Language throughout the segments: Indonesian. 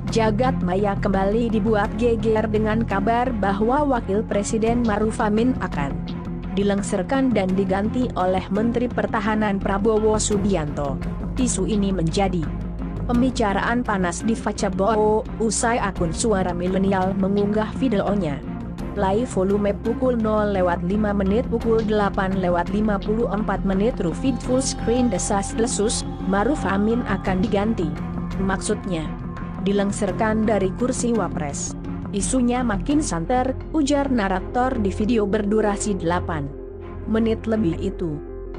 Jagat maya kembali dibuat geger dengan kabar bahwa Wakil Presiden Maruf Amin akan dilengsarkan dan diganti oleh Menteri Pertahanan Prabowo Subianto. Isu ini menjadi pembicaraan panas di Facebook usai akun Suara Milenial mengunggah videonya. Live volume pukul 0:05 pukul 8:54 Rufid full screen desas-desus, Maruf Amin akan diganti. Maksudnya dilengsarkan dari kursi Wapres. Isunya makin santer, ujar narator di video berdurasi 8 menit lebih itu.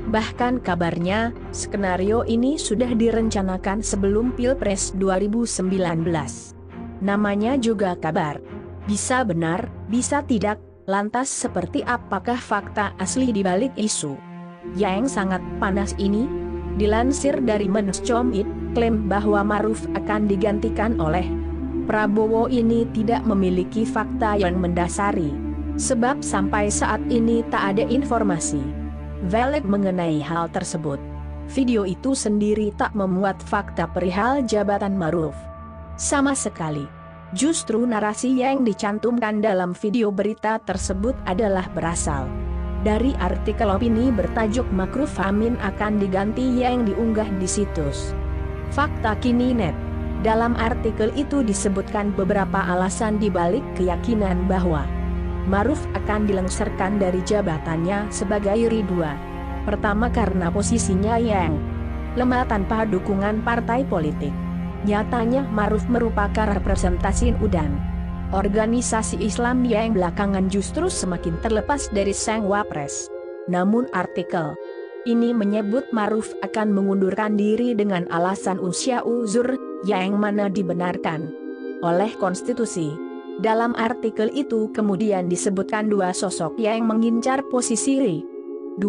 Bahkan kabarnya, skenario ini sudah direncanakan sebelum Pilpres 2019. Namanya juga kabar. Bisa benar, bisa tidak, lantas seperti apakah fakta asli di balik isu yang sangat panas ini? Dilansir dari Menschom.it, klaim bahwa Maruf akan digantikan oleh Prabowo ini tidak memiliki fakta yang mendasari. Sebab sampai saat ini tak ada informasi valid mengenai hal tersebut. Video itu sendiri tak memuat fakta perihal jabatan Maruf sama sekali. Justru narasi yang dicantumkan dalam video berita tersebut adalah berasal dari artikel opini bertajuk Maruf Amin akan diganti yang diunggah di situs Fakta Kini Net. Dalam artikel itu disebutkan beberapa alasan dibalik keyakinan bahwa Maruf akan dilengsarkan dari jabatannya sebagai RI2. Pertama karena posisinya yang lemah tanpa dukungan partai politik. Nyatanya Maruf merupakan representasi NU dan organisasi Islam yang belakangan justru semakin terlepas dari sang Wapres. Namun artikel ini menyebut Maruf akan mengundurkan diri dengan alasan usia uzur, yang mana dibenarkan oleh konstitusi. Dalam artikel itu kemudian disebutkan dua sosok yang mengincar posisi RI2,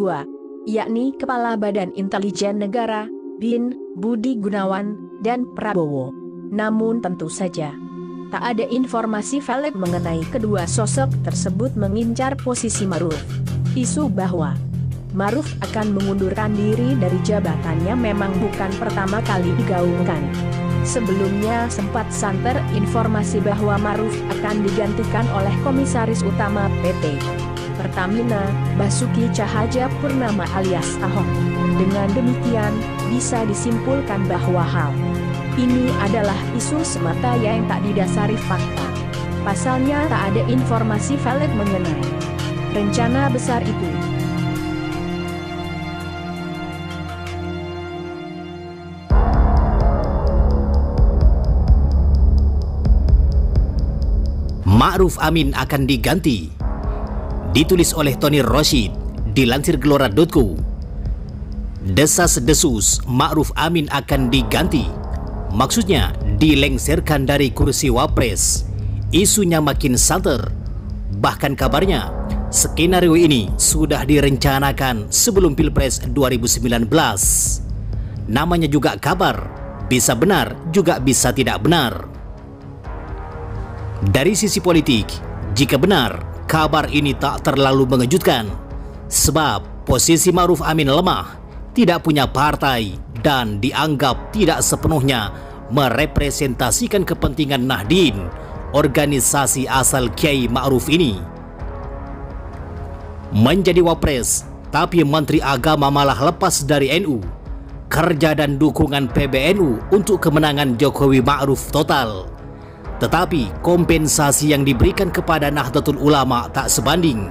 yakni Kepala Badan Intelijen Negara, BIN, Budi Gunawan, dan Prabowo. Namun tentu saja tak ada informasi valid mengenai kedua sosok tersebut mengincar posisi Maruf. Isu bahwa Maruf akan mengundurkan diri dari jabatannya memang bukan pertama kali digaungkan. Sebelumnya sempat santer informasi bahwa Maruf akan digantikan oleh Komisaris Utama PT Pertamina, Basuki Cahayapurnama alias Ahok. Dengan demikian, bisa disimpulkan bahwa hal ini adalah isu semata yang tak didasari fakta. Pasalnya tak ada informasi valid mengenai rencana besar itu. Ma'ruf Amin akan diganti. Ditulis oleh Tony Roshid, dilansir Gelora.co. Desas-desus Ma'ruf Amin akan diganti. Maksudnya dilengsarkan dari kursi Wapres. Isunya makin santer. Bahkan kabarnya, skenario ini sudah direncanakan sebelum Pilpres 2019. Namanya juga kabar, bisa benar juga bisa tidak benar. Dari sisi politik, jika benar, kabar ini tak terlalu mengejutkan. Sebab posisi Ma'ruf Amin lemah, tidak punya partai, dan dianggap tidak sepenuhnya merepresentasikan kepentingan Nahdien, organisasi asal Kiai Ma'ruf ini. Menjadi Wapres, tapi Menteri Agama malah lepas dari NU. Kerja dan dukungan PBNU untuk kemenangan Jokowi Ma'ruf total. Tetapi kompensasi yang diberikan kepada Nahdlatul Ulama tak sebanding.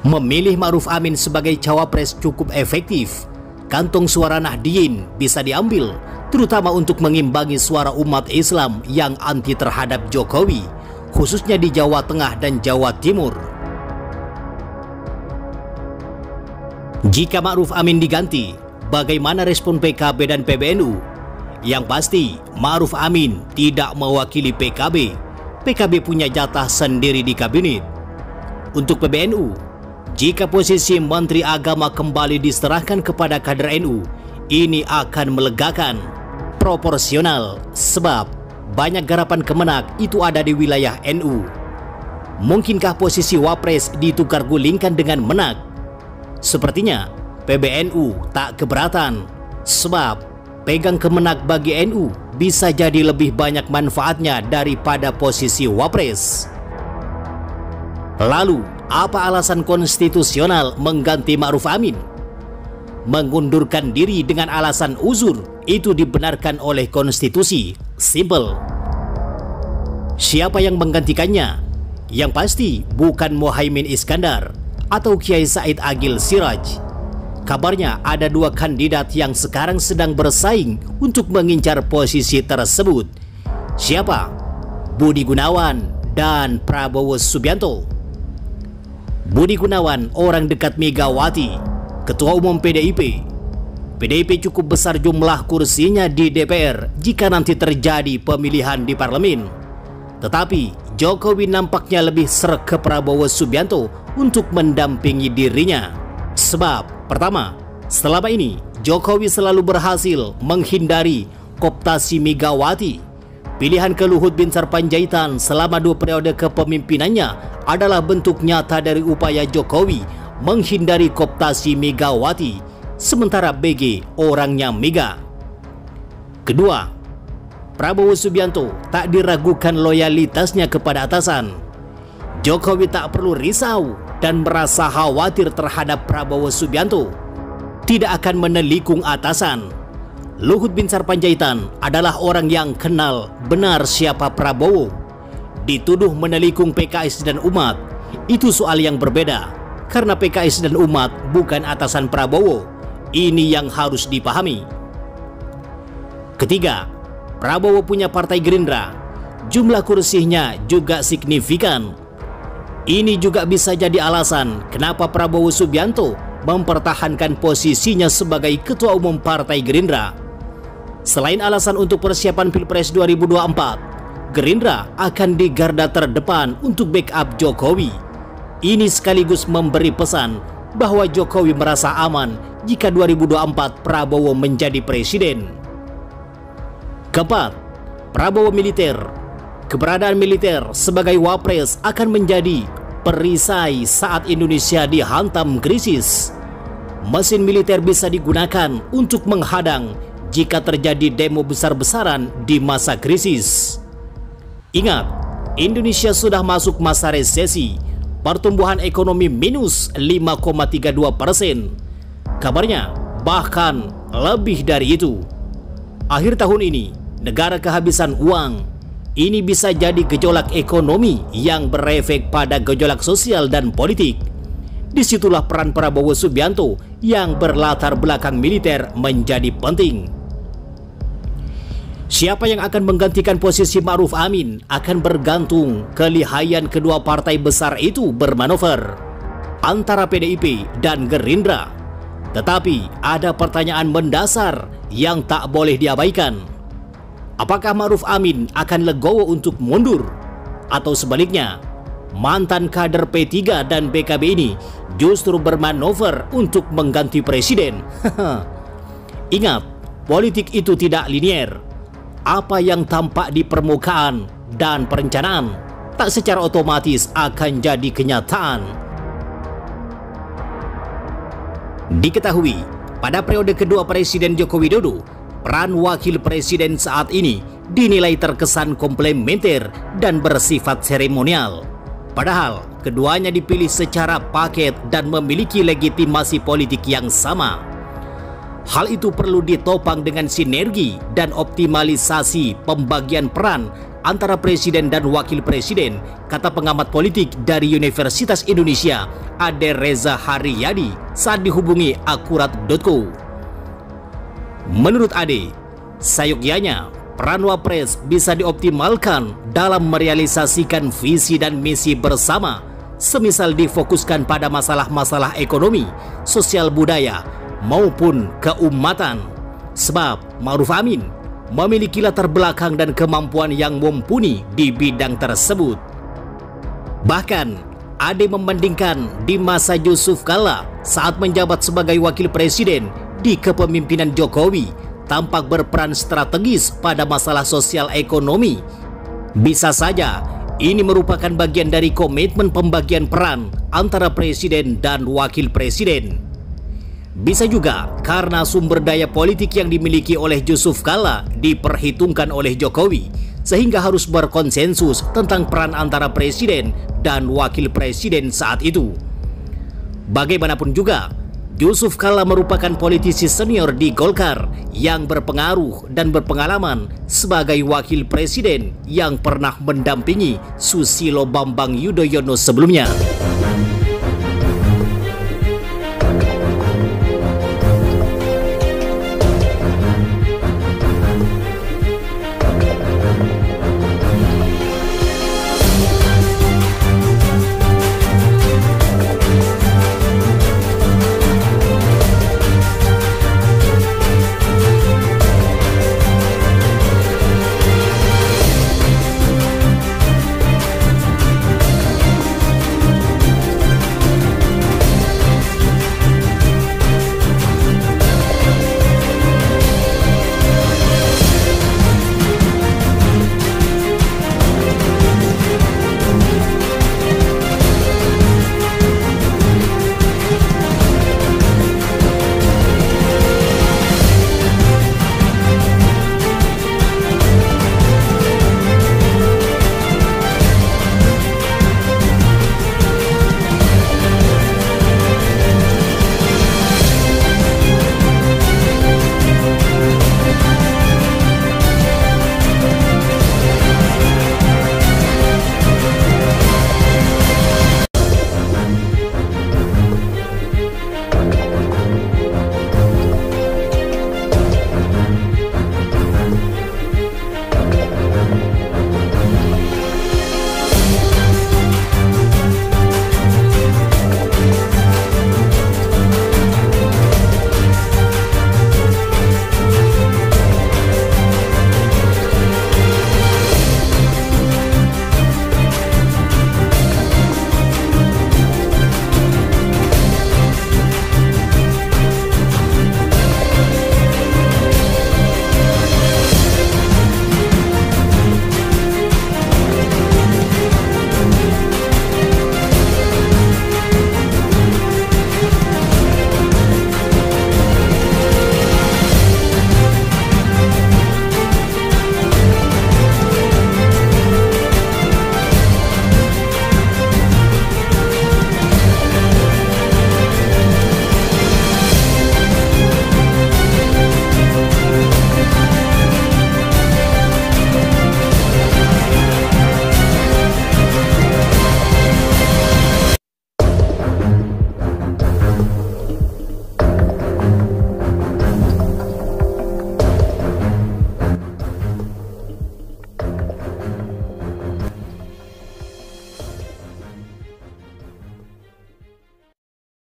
Memilih Ma'ruf Amin sebagai cawapres cukup efektif. Kantong suara Nahdien bisa diambil, terutama untuk mengimbangi suara umat Islam yang anti terhadap Jokowi, khususnya di Jawa Tengah dan Jawa Timur. Jika Ma'ruf Amin diganti, bagaimana respon PKB dan PBNU? Yang pasti, Ma'ruf Amin tidak mewakili PKB. PKB punya jatah sendiri di kabinet. Untuk PBNU, jika posisi Menteri Agama kembali diserahkan kepada kader NU, ini akan melegakan. Proporsional, sebab banyak garapan Kemenak itu ada di wilayah NU. Mungkinkah posisi Wapres ditukar gulingkan dengan Menak? Sepertinya PBNU tak keberatan, sebab pegang kemenak bagi NU bisa jadi lebih banyak manfaatnya daripada posisi wapres. Lalu, apa alasan konstitusional mengganti Ma'ruf Amin? Mengundurkan diri dengan alasan uzur itu dibenarkan oleh konstitusi. Simple. Siapa yang menggantikannya? Yang pasti bukan Muhaimin Iskandar atau Kiai Said Agil Siraj. Kabarnya ada 2 kandidat yang sekarang sedang bersaing untuk mengincar posisi tersebut. Siapa? Budi Gunawan dan Prabowo Subianto. Budi Gunawan orang dekat Megawati, Ketua Umum PDIP. PDIP cukup besar jumlah kursinya di DPR jika nanti terjadi pemilihan di parlemen. Tetapi Jokowi nampaknya lebih sreg ke Prabowo Subianto untuk mendampingi dirinya. Sebab, pertama, selama ini Jokowi selalu berhasil menghindari kooptasi Megawati. Pilihan ke Luhut Binsar Panjaitan selama 2 periode kepemimpinannya adalah bentuk nyata dari upaya Jokowi menghindari kooptasi Megawati, sementara BG orangnya Mega. Kedua, Prabowo Subianto tak diragukan loyalitasnya kepada atasan. Jokowi tak perlu risau dan merasa khawatir terhadap Prabowo Subianto. Tidak akan menelikung atasan. Luhut Binsar Panjaitan adalah orang yang kenal benar siapa Prabowo. Dituduh menelikung PKS dan umat, itu soal yang berbeda. Karena PKS dan umat bukan atasan Prabowo. Ini yang harus dipahami. Ketiga, Prabowo punya Partai Gerindra. Jumlah kursinya juga signifikan. Ini juga bisa jadi alasan kenapa Prabowo Subianto mempertahankan posisinya sebagai Ketua Umum Partai Gerindra. Selain alasan untuk persiapan Pilpres 2024, Gerindra akan di garda terdepan untuk backup Jokowi. Ini sekaligus memberi pesan bahwa Jokowi merasa aman jika 2024 Prabowo menjadi presiden. Keempat, Prabowo militer. Keberadaan militer sebagai wapres akan menjadi perisai saat Indonesia dihantam krisis. Mesin militer bisa digunakan untuk menghadang jika terjadi demo besar-besaran di masa krisis. Ingat, Indonesia sudah masuk masa resesi. Pertumbuhan ekonomi minus 5,32%. Kabarnya bahkan lebih dari itu. Akhir tahun ini, negara kehabisan uang. Ini bisa jadi gejolak ekonomi yang berefek pada gejolak sosial dan politik. Disitulah peran Prabowo Subianto yang berlatar belakang militer menjadi penting. Siapa yang akan menggantikan posisi Ma'ruf Amin akan bergantung kelihayan kedua partai besar itu bermanuver antara PDIP dan Gerindra. Tetapi ada pertanyaan mendasar yang tak boleh diabaikan. Apakah Ma'ruf Amin akan legowo untuk mundur? Atau sebaliknya, mantan kader P3 dan PKB ini justru bermanuver untuk mengganti presiden? Ingat, politik itu tidak linier. Apa yang tampak di permukaan dan perencanaan tak secara otomatis akan jadi kenyataan. Diketahui, pada periode kedua Presiden Joko Widodo, peran wakil presiden saat ini dinilai terkesan komplementer dan bersifat seremonial. Padahal keduanya dipilih secara paket dan memiliki legitimasi politik yang sama. Hal itu perlu ditopang dengan sinergi dan optimalisasi pembagian peran antara presiden dan wakil presiden, kata pengamat politik dari Universitas Indonesia, Ade Reza Haryadi saat dihubungi akurat.co. Menurut Ade, sayogyanya peran wapres bisa dioptimalkan dalam merealisasikan visi dan misi bersama, semisal difokuskan pada masalah-masalah ekonomi, sosial budaya, maupun keumatan. Sebab Ma'ruf Amin memiliki latar belakang dan kemampuan yang mumpuni di bidang tersebut. Bahkan Ade membandingkan di masa Yusuf Kala saat menjabat sebagai wakil presiden di kepemimpinan Jokowi tampak berperan strategis pada masalah sosial ekonomi. Bisa saja ini merupakan bagian dari komitmen pembagian peran antara presiden dan wakil presiden. Bisa juga karena sumber daya politik yang dimiliki oleh Yusuf Kalla diperhitungkan oleh Jokowi, sehingga harus berkonsensus tentang peran antara presiden dan wakil presiden saat itu. Bagaimanapun juga, Yusuf Kalla merupakan politisi senior di Golkar yang berpengaruh dan berpengalaman sebagai wakil presiden yang pernah mendampingi Susilo Bambang Yudhoyono sebelumnya.